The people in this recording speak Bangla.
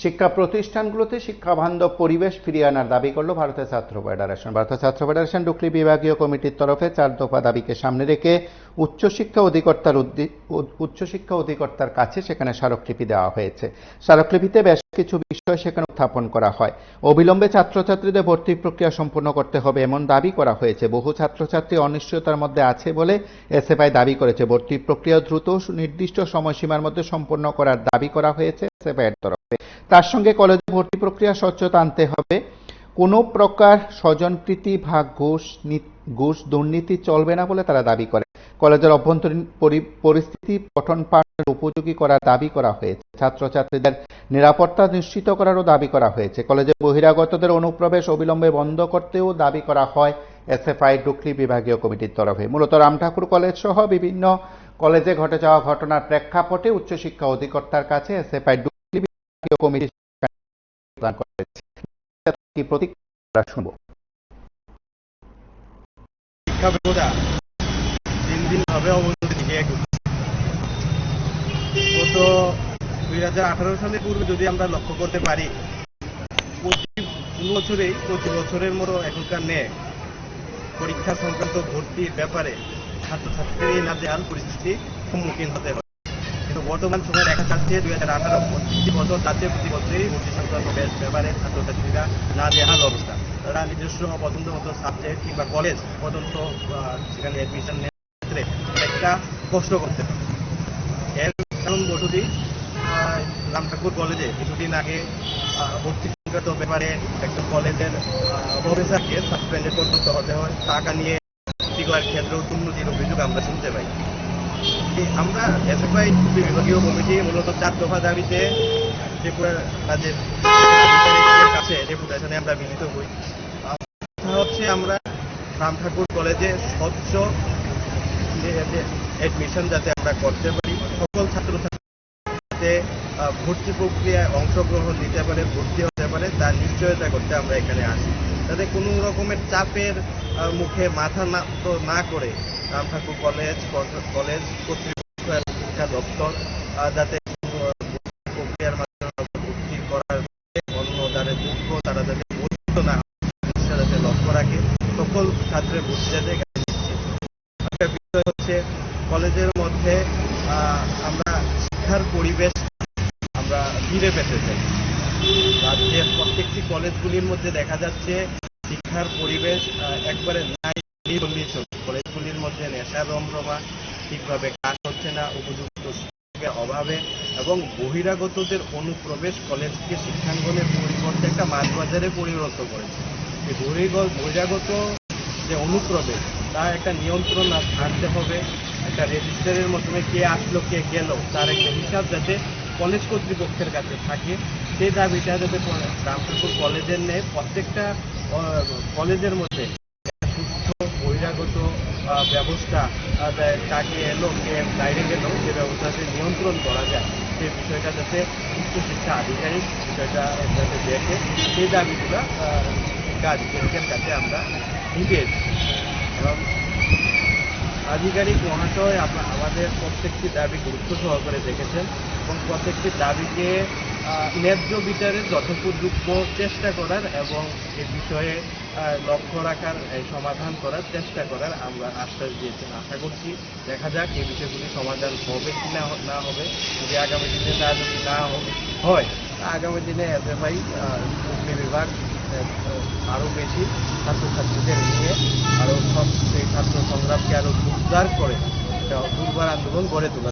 শিক্ষা প্রতিষ্ঠানগুলোতে শিক্ষাবান্ধব পরিবেশ ফিরিয়ে আনার দাবি করল ভারতের ছাত্র ফেডারেশন। ভারতের ছাত্র ফেডারেশন ডুকলি বিভাগীয় কমিটির তরফে 4 দফা দাবিকে সামনে রেখে উচ্চশিক্ষা অধিকর্তার কাছে সেখানে স্মারকলিপি দেওয়া হয়েছে। স্মারকলিপিতে বেশ কিছু বিষয় সেখানে উত্থাপন করা হয়। অবিলম্বে ছাত্রছাত্রীদের ভর্তি প্রক্রিয়া সম্পূর্ণ করতে হবে এমন দাবি করা হয়েছে। বহু ছাত্রছাত্রী অনিশ্চয়তার মধ্যে আছে বলে এসএফআই দাবি করেছে। ভর্তি প্রক্রিয়া দ্রুত নির্দিষ্ট সময়সীমার মধ্যে সম্পন্ন করার দাবি করা হয়েছে এসএফআই এর তরফে। তার সঙ্গে কলেজে ভর্তি প্রক্রিয়া স্বচ্ছতা আনতে হবে। কোনো প্রকার স্বজনপ্রীতি বা ঘুষ দুর্নীতি চলবে না বলে তারা দাবি করে। কলেজের অভ্যন্তরীণ পরিস্থিতি পঠন পাঠনের উপযোগী করার দাবি করা হয়েছে। ছাত্রছাত্রীদের নিরাপত্তা নিশ্চিত করারও দাবি করা হয়েছে। কলেজে বহিরাগতদের অনুপ্রবেশ অবিলম্বে বন্ধ করতেও দাবি করা হয় এসএফআই ডুকলি বিভাগীয় কমিটির তরফে। মূলত রামঠাকুর কলেজ সহ বিভিন্ন কলেজে ঘটে যাওয়া ঘটনার প্রেক্ষাপটে উচ্চশিক্ষা অধিকর্তার কাছে এসএফআই ডুকলি বিভাগীয় কমিটি প্রদান করেছে। কি প্রতিক্রিয়া শুনবো। শিক্ষা ব্যবস্থা দিন দিন ভাবে অবনতির দিকে এগোচ্ছে। গত 2018 সালের পূর্বে যদি আমরা লক্ষ্য করতে পারি, প্রতি বছরের মতো এখনকার নেয় পরীক্ষা সংক্রান্ত ভর্তির ব্যাপারে ছাত্রছাত্রীদের নাজেহাল পরিস্থিতির সম্মুখীন হতে হয়। কিন্তু বর্তমান সময়ে দেখা যাচ্ছে 2018 প্রতি বছর জাতীয় প্রতি বছরই ভর্তি সংক্রান্ত ব্যাপারে ছাত্রছাত্রীরা নাজেহাল অবস্থা। তারা নিজস্ব পছন্দ মতো সাবজেক্ট কিংবা কলেজ পর্যন্ত সেখানে অ্যাডমিশন নেওয়ার ক্ষেত্রে একটা কষ্ট করতে হয়। এর কারণ বসতি রামঠাকুর কলেজে কিছুদিন আগে ভর্তি সংক্রান্ত ব্যাপারে একটা কলেজের প্রফেসরকে সাসপেন্ডেড পর্যন্ত হতে হয়। টাকা নিয়ে ভর্তি করার ক্ষেত্রেও দুর্নীতির অভিযোগ আমরা শুনতে পাই। আমরা এসএফআই বিভাগীয় কমিটি মূলত 4 দফা দাবিতে ত্রিপুরা রাজ্যের কাছে ডেপুটেশনে আমরা মিলিত হই। হচ্ছে আমরা রামঠাকুর কলেজে স্বচ্ছ অ্যাডমিশন যাতে আমরা করতে পারি, সকল ছাত্রছাত্রীতে ভর্তি প্রক্রিয়ায় অংশগ্রহণ নিতে পারে, ভর্তি হতে পারে, তার নিশ্চয়তা করতে আমরা এখানে আসি। যাতে কোনো রকমের চাপের মুখে মাথা না করে রামঠাকুর কলেজ কর্তৃপক্ষ শিক্ষা দপ্তর যাতে প্রক্রিয়ার মাধ্যমে ভর্তি করার অন্য যারা যোগ্য তারা যাতে বঞ্চিত না যাতে লক্ষ্য রাখে, সকল ছাত্রের ভর্তি যাতে। একটা বিষয় হচ্ছে কলেজের মধ্যে আমরা শিক্ষার পরিবেশ আমরা ফিরে পেতে চাই। রাজ্যের প্রত্যেকটি কলেজগুলির মধ্যে দেখা যাচ্ছে শিক্ষার পরিবেশ একবারে নাই বললেই চলে। কলেজগুলির মধ্যে নেশার রমরমা, ঠিকভাবে কাজ হচ্ছে না, উপযুক্ত শিক্ষকের অভাবে এবং বহিরাগতদের অনুপ্রবেশ কলেজকে শিক্ষাঙ্গনের পরিবর্তে একটা মাঠবাজারে পরিণত করেছে। এই বহিরাগত যে অনুপ্রবেশ তার একটা নিয়ন্ত্রণ থাকতে হবে। একটা রেজিস্টারের মাধ্যমে কে আসলো কে গেল তার একটা হিসাব যাতে কলেজ কর্তৃপক্ষের কাছে থাকে, সেই দাবিটা যাতে রামঠাকুর কলেজের নেই প্রত্যেকটা কলেজের মধ্যে সুস্থ বহিরাগত ব্যবস্থা, কাকে এলো কে বাইরে গেল যে ব্যবস্থাতে নিয়ন্ত্রণ করা যায়, সেই বিষয়টা যাতে উচ্চশিক্ষা আধিকারিক বিষয়টা যাতে দেখে, সেই দাবিগুলো শিক্ষা আধিকারিকের কাছে আমরা নিয়েছি। এবং আধিকারিক মহাশয় আমাদের প্রত্যেকটি দাবি গুরুত্ব সহকারে দেখেছেন এবং প্রত্যেকটি দাবিকে ন্যায্য বিচারের যথোপযুক্ত চেষ্টা করার এবং এ বিষয়ে লক্ষ্য রাখার, সমাধান করার চেষ্টা করার আমরা আশ্বাস দিয়েছেন। আশা করছি দেখা যাক এই বিষয়গুলি সমাধান হবে কি না হবে। যদি আগামী দিনে না হয়, আগামী দিনে এসএফআই বিভাগ আরও বেশি ছাত্রছাত্রীদের নিয়ে আরও সেই ছাত্র সংগ্রামকে আরও জোরদার করে দুর্বার আন্দোলন গড়ে তোলা।